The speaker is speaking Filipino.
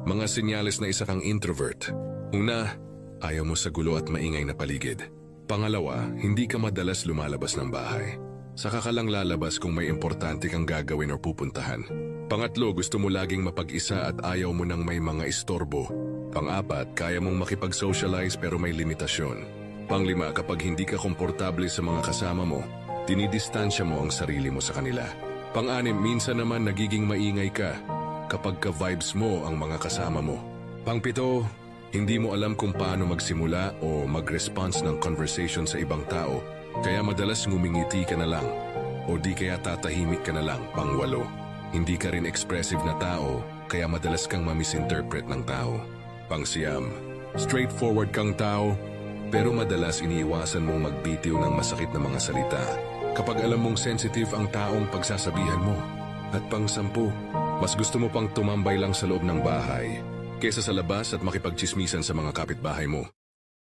Mga senyales na isa kang introvert. Una, ayaw mo sa gulo at maingay na paligid. Pangalawa, hindi ka madalas lumalabas ng bahay. Saka ka lang lalabas kung may importante kang gagawin o pupuntahan. Pangatlo, gusto mo laging mapag-isa at ayaw mo nang may mga istorbo. Pang-apat, kaya mong makipag-socialize pero may limitasyon. Panglima, kapag hindi ka komportable sa mga kasama mo, dinidistansya mo ang sarili mo sa kanila. Pang-anim, minsan naman nagiging maingay ka kapag ka-vibes mo ang mga kasama mo. Pang-pito, hindi mo alam kung paano magsimula o mag-response ng conversation sa ibang tao, kaya madalas ngumingiti ka na lang o di kaya tatahimik ka na lang. Pang-walo, hindi ka rin expressive na tao, kaya madalas kang ma-misinterpret ng tao. Pang-siyam, straightforward kang tao, pero madalas iniiwasan mong magbitiw ng masakit na mga salita kapag alam mong sensitive ang taong pagsasabihan mo. At pang-sampu, mas gusto mo pang tumambay lang sa loob ng bahay kesa sa labas at makipagtsismisan sa mga kapitbahay mo.